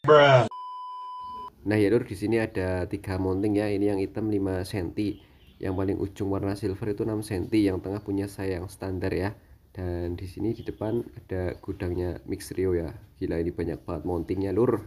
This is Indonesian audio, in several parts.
Bruh. Nah ya lur, di sini ada 3 mounting ya. Ini yang hitam 5 cm, yang paling ujung warna silver itu 6 cm, yang tengah punya saya yang standar ya. Dan di sini di depan ada gudangnya Mixrio ya. Gila, ini banyak banget mountingnya lur.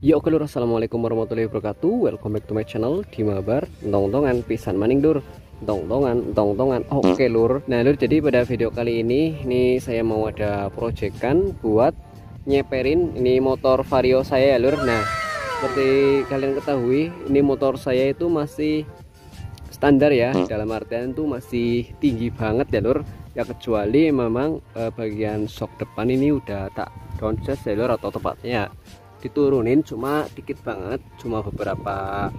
Yo oke lur, assalamualaikum warahmatullahi wabarakatuh. Welcome back to my channel di Mabar Tong-tongan pisan maning lur. Tong-tongan. Oke lur. Nah lur, jadi pada video kali ini saya mau ada proyekan buat nyeperin ini motor Vario saya ya lur. Nah seperti kalian ketahui, ini motor saya itu masih standar ya, dalam artian itu masih tinggi banget ya lur ya, kecuali memang bagian shock depan ini udah tak downshift ya lur, atau tepatnya diturunin cuma dikit banget, cuma beberapa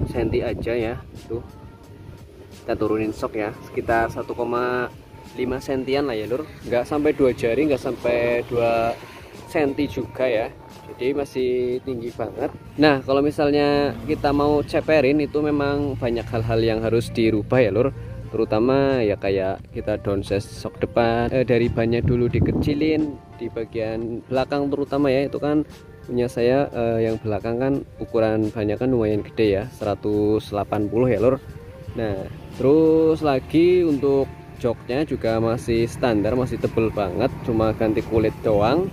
senti aja ya. Tuh kita turunin shock ya, sekitar 1,5 sentian lah ya lur, nggak sampai 2 jari, nggak sampai 2 senti juga ya, jadi masih tinggi banget. Nah kalau misalnya kita mau ceperin itu memang banyak hal-hal yang harus dirubah ya lur, terutama ya kayak kita downshift shock depan, dari bannya dulu dikecilin di bagian belakang terutama ya. Itu kan punya saya yang belakang kan ukuran bannya kan lumayan gede ya, 180 ya lur. Nah terus lagi untuk joknya juga masih standar, masih tebel banget, cuma ganti kulit doang.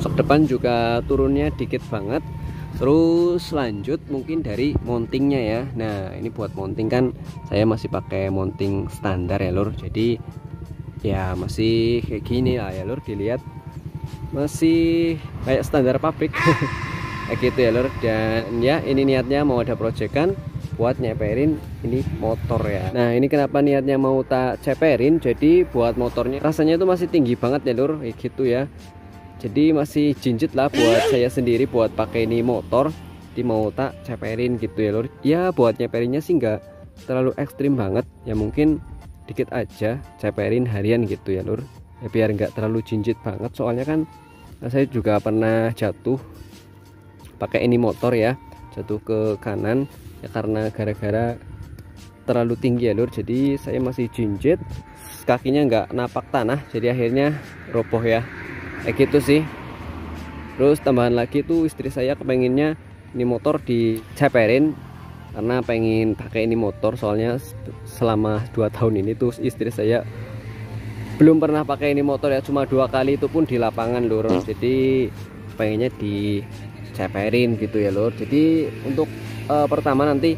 Shock depan juga turunnya dikit banget. Terus lanjut mungkin dari mountingnya ya. Nah ini buat mounting kan saya masih pakai mounting standar ya lur, jadi ya masih kayak gini lah ya lur, dilihat masih kayak standar pabrik kayak gitu ya lur. Dan ya ini niatnya mau ada proyekan buat nyeperin ini motor ya. Nah ini kenapa niatnya mau tak ceperin, jadi buat motornya rasanya itu masih tinggi banget ya lur, kayak gitu ya. Jadi masih jinjit lah buat saya sendiri buat pakai ini motor, di mau tak ceperin gitu ya lur. Ya buat nyeperinnya sih nggak terlalu ekstrim banget ya, mungkin dikit aja ceperin harian gitu ya lur ya, biar nggak terlalu jinjit banget. Soalnya kan saya juga pernah jatuh pakai ini motor ya, jatuh ke kanan ya karena gara-gara terlalu tinggi ya lur, jadi saya masih jinjit, kakinya nggak napak tanah, jadi akhirnya roboh ya, kayak gitu sih. Terus tambahan lagi tuh istri saya kepenginnya ini motor diceperin karena pengen pakai ini motor, soalnya selama 2 tahun ini tuh istri saya belum pernah pakai ini motor ya, cuma 2 kali itu pun di lapangan lur, jadi pengennya diceperin gitu ya lur. Jadi untuk pertama nanti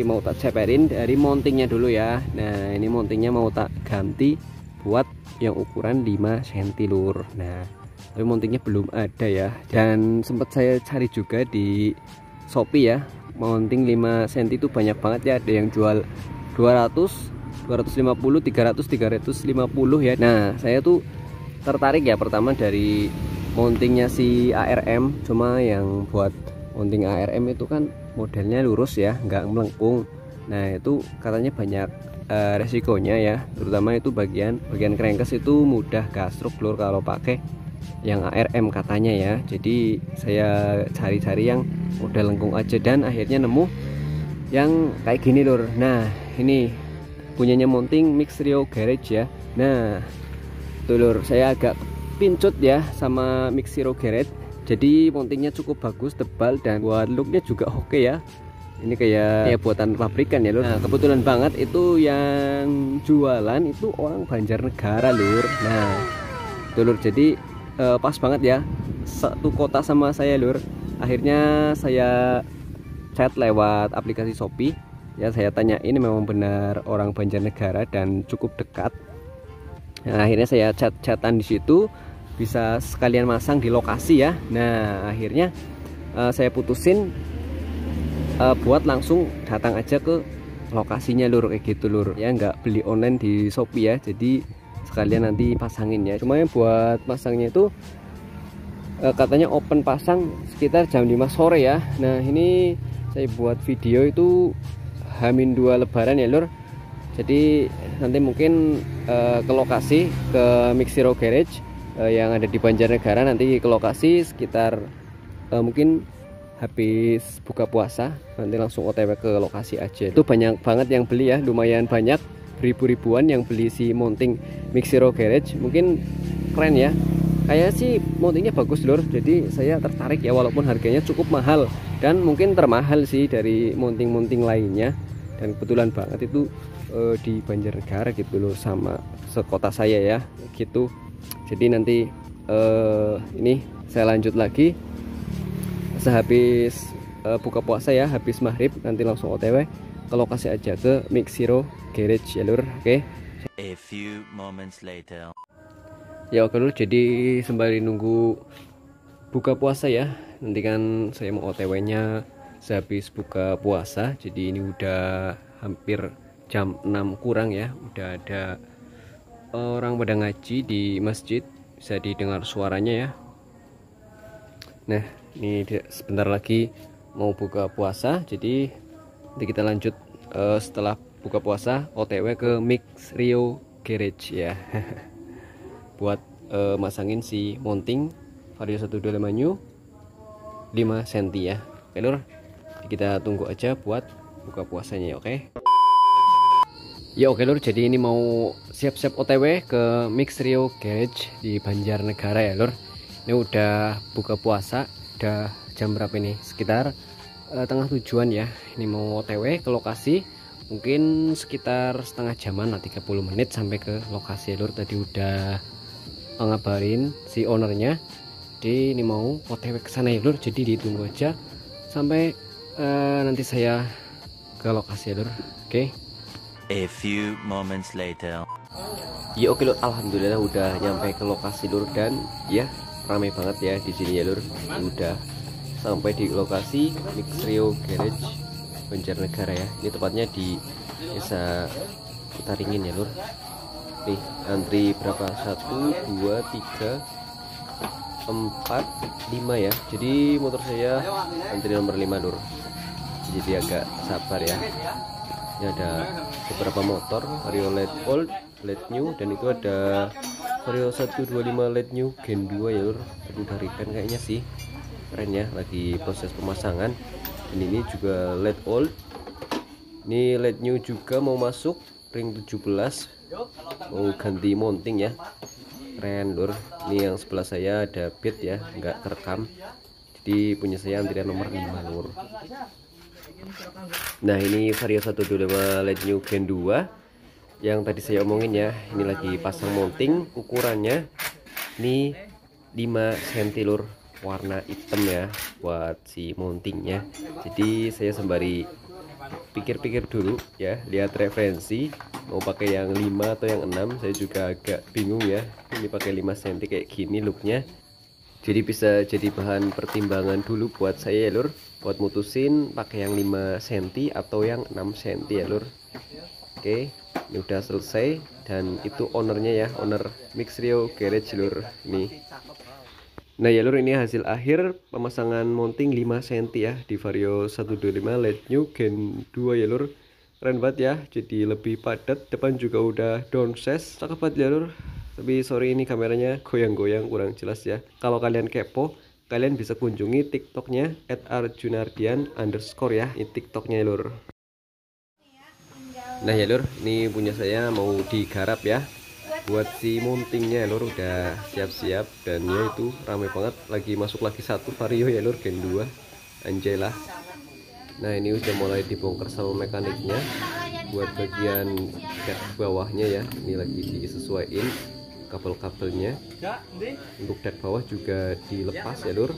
mau tak ceperin dari mountingnya dulu ya. Nah ini mountingnya mau tak ganti buat yang ukuran 5 cm lur. Nah tapi mountingnya belum ada ya, dan sempat saya cari juga di Shopee ya, mounting 5 cm itu banyak banget ya, ada yang jual 200, 250, 300, 350 ya. Nah saya tuh tertarik ya pertama dari mountingnya si ARM, cuma yang buat mounting ARM itu kan modelnya lurus ya, nggak melengkung. Nah itu katanya banyak resikonya ya, terutama itu bagian crankcase itu mudah gasruk lur kalau pakai yang ARM katanya ya. Jadi saya cari-cari yang model lengkung aja, dan akhirnya nemu yang kayak gini lur. Nah ini punyanya mounting Mixrio Garage ya. Nah tuh lur, saya agak pincut ya sama Mixrio Garage, jadi mountingnya cukup bagus, tebal, dan buat looknya juga oke ya. Ini kayak buatan pabrikan ya lur. Nah kebetulan banget itu yang jualan itu orang Banjarnegara lur. Nah tuh lur, jadi pas banget ya, satu kota sama saya lur. Akhirnya saya chat lewat aplikasi Shopee ya, saya tanya ini memang benar orang Banjarnegara dan cukup dekat. Nah akhirnya saya chatan di situ, bisa sekalian masang di lokasi ya. Nah akhirnya saya putusin buat langsung datang aja ke lokasinya lur, kayak gitu lur ya, nggak beli online di Shopee ya, jadi sekalian nanti pasangin ya. Cuma yang buat pasangnya itu katanya open pasang sekitar jam 5 sore ya. Nah ini saya buat video itu H-2 lebaran ya lur, jadi nanti mungkin ke lokasi, ke Mixiro Garage yang ada di Banjarnegara, nanti ke lokasi sekitar mungkin habis buka puasa, nanti langsung OTW ke lokasi aja. Itu banyak banget yang beli ya, lumayan banyak, ribu-ribuan yang beli si mounting Mixiro Garage. Mungkin keren ya, kayak sih mountingnya bagus lur, jadi saya tertarik ya, walaupun harganya cukup mahal dan mungkin termahal sih dari mounting-mounting lainnya. Dan kebetulan banget itu di Banjarnegara gitu loh, sama sekota saya ya gitu. Jadi nanti ini saya lanjut lagi sehabis buka puasa ya, habis maghrib nanti langsung OTW ke lokasi aja, ke Mix Zero Garage ya lur. Oke. A few moments later. Ya oke lur, jadi sembari nunggu buka puasa ya, nanti kan saya mau OTW-nya sehabis buka puasa. Jadi ini udah hampir jam 6 kurang ya, udah ada orang pada ngaji di masjid, bisa didengar suaranya ya. Nah ini sebentar lagi mau buka puasa, jadi nanti kita lanjut setelah buka puasa OTW ke Mix Rio Garage ya. Buat masangin si mounting Vario 125 new 5 cm ya. Oke lur, kita tunggu aja buat buka puasanya ya. Oke ya. Oke lur, jadi ini mau siap-siap OTW ke Mix Rio Garage di Banjarnegara ya lur. Ini udah buka puasa, udah jam berapa ini, sekitar tengah tujuan ya. Ini mau OTW ke lokasi, mungkin sekitar setengah jaman lah, 30 menit sampai ke lokasi ya lur. Tadi udah ngabarin si ownernya, jadi ini mau OTW ke sana ya lur. Jadi ditunggu aja sampai nanti saya ke lokasi ya lur. Oke. A few moments later. Ya oke lur, alhamdulillah udah nyampe ke lokasi lur, dan ya ramai banget ya di sini ya lur. Udah sampai di lokasi Mix Rio Garage Banjarnegara ya. Ini tepatnya di Desa Putaringin ya lur. Nih antri berapa, 1 2 3 4 5 ya. Jadi motor saya antri nomor 5 lur, jadi agak sabar ya. Ini ada beberapa motor Vario LED Old, LED New, dan itu ada Vario 125 LED New Gen 2 ya lur. Itu dari repaint kayaknya sih, keren ya, lagi proses pemasangan. Dan ini juga LED Old, ini LED New juga mau masuk ring 17, mau ganti mounting ya, keren lur. Ini yang sebelah saya ada beat ya, nggak terekam, jadi punya saya antrian nomor 5 lur. Nah ini Vario 125 LED New Gen 2 yang tadi saya omongin ya. Ini lagi pasang mounting, ukurannya ini 5 cm lur, warna hitam ya buat si mountingnya. Jadi saya sembari pikir-pikir dulu ya, lihat referensi mau pakai yang 5 atau yang 6. Saya juga agak bingung ya, ini pakai 5 cm kayak gini looknya. Jadi bisa jadi bahan pertimbangan dulu buat saya ya lur, buat mutusin pakai yang 5 cm atau yang 6 cm ya lur. Oke, ini udah selesai, dan itu ownernya ya, owner Mix Rio Garage lur ini. Nah ya lur, ini hasil akhir pemasangan mounting 5 cm ya di Vario 125 LED New Gen 2 ya lur. Keren banget ya, jadi lebih padat, depan juga udah downsize, cakep banget ya lur. Tapi sorry ini kameranya goyang-goyang, kurang jelas ya. Kalau kalian kepo, kalian bisa kunjungi tiktoknya @arjunardian_ ya, ini tiktoknya lur. Nah ya lur, ini punya saya mau digarap ya, buat si mountingnya lur. Udah siap-siap, dan ya itu ramai banget, lagi masuk lagi satu Vario ya lur, Gen 2, anjay lah. Nah ini udah mulai dibongkar sama mekaniknya buat bagian cat bawahnya ya. Ini lagi disesuaiin kabel-kabelnya, untuk cat bawah juga dilepas ya lur.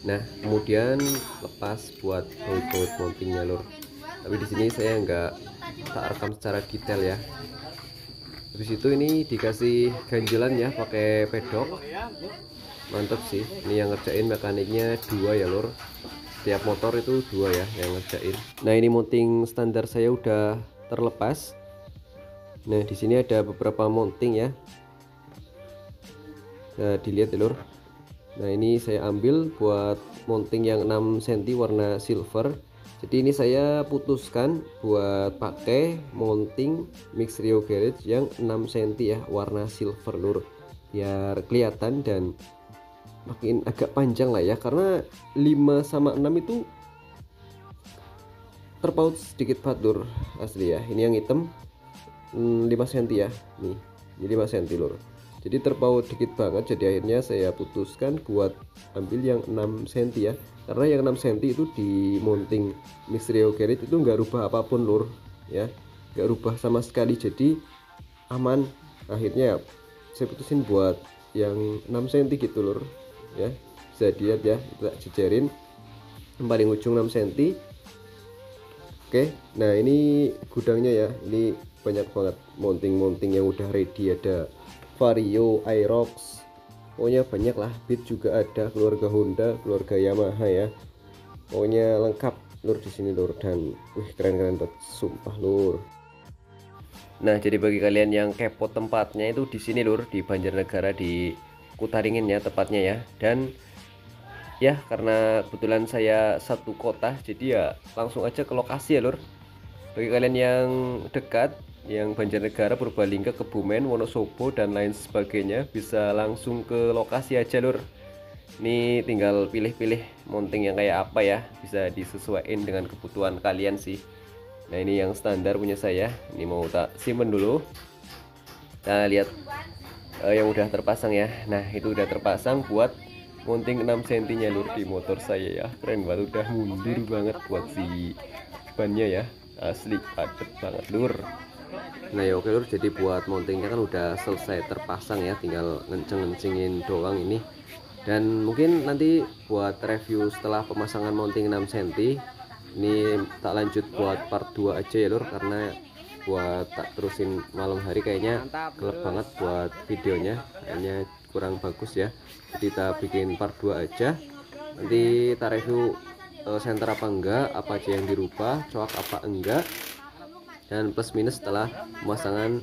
Nah kemudian lepas buat baut-baut mountingnya lur. Tapi di sini saya nggak tak rekam secara detail ya. Habis itu ini dikasih ganjelan ya pakai pedok, mantap sih. Ini yang ngerjain mekaniknya 2 ya lur, setiap motor itu 2 ya yang ngerjain. Nah ini mounting standar saya udah terlepas. Nah di sini ada beberapa mounting ya, nah dilihat ya lur. Nah ini saya ambil buat mounting yang 6 cm warna silver. Jadi ini saya putuskan buat pakai mounting Mix Rio Garage yang 6 cm ya warna silver lur, biar kelihatan dan makin agak panjang lah ya, karena 5 sama 6 itu terpaut sedikit banget lur asli ya. Ini yang hitam 5 cm ya, nih jadi 5 cm lur. jadi terpaut dikit banget. Jadi akhirnya saya putuskan buat ambil yang 6 cm ya, karena yang 6 cm itu di mounting Mistrio Garage itu nggak rubah apapun lur ya, nggak rubah sama sekali, jadi aman. Akhirnya saya putusin buat yang 6 cm gitu lur ya, bisa dilihat ya, kita jejerin yang paling ujung 6 cm. Oke, nah ini gudangnya ya, ini banyak banget mounting yang udah ready, ada Vario, Aerox, pokoknya banyak lah. Beat juga ada, keluarga Honda, keluarga Yamaha ya, pokoknya lengkap lur di sini lur. Dan wih, keren-keren banget sumpah lur. Nah, jadi bagi kalian yang kepo tempatnya itu di sini lur, di Banjarnegara, di Kutaringin ya tepatnya ya. Dan ya karena kebetulan saya satu kota, jadi ya langsung aja ke lokasi ya lur. Bagi kalian yang dekat, yang Banjarnegara, Purbalingga, Kebumen, Wonosobo dan lain sebagainya, bisa langsung ke lokasi aja lur. Ini tinggal pilih-pilih mounting yang kayak apa ya, bisa disesuaikan dengan kebutuhan kalian sih. Nah ini yang standar punya saya, ini mau tak simpen dulu. Kita lihat yang udah terpasang ya. Nah itu udah terpasang buat mounting 6 cm nya lur di motor saya ya, keren banget, udah mundur banget buat si bannya ya, asli padet banget lur. Nah ya oke lur, jadi buat mountingnya kan udah selesai terpasang ya, tinggal ngenceng-ngencengin doang ini. Dan mungkin nanti buat review setelah pemasangan mounting 6 cm ini tak lanjut buat part 2 aja ya lur, karena buat tak terusin malam hari kayaknya gelap banget buat videonya, kayaknya kurang bagus ya. Jadi kita bikin part 2 aja, nanti kita review senter apa enggak, apa aja yang dirubah, coak apa enggak, dan plus minus setelah pemasangan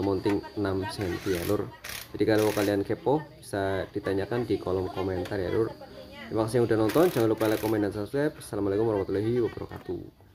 mounting 6 cm ya lur. Jadi kalau kalian kepo bisa ditanyakan di kolom komentar ya lur. Terima kasih yang udah nonton, jangan lupa like, komen, dan subscribe. Assalamualaikum warahmatullahi wabarakatuh.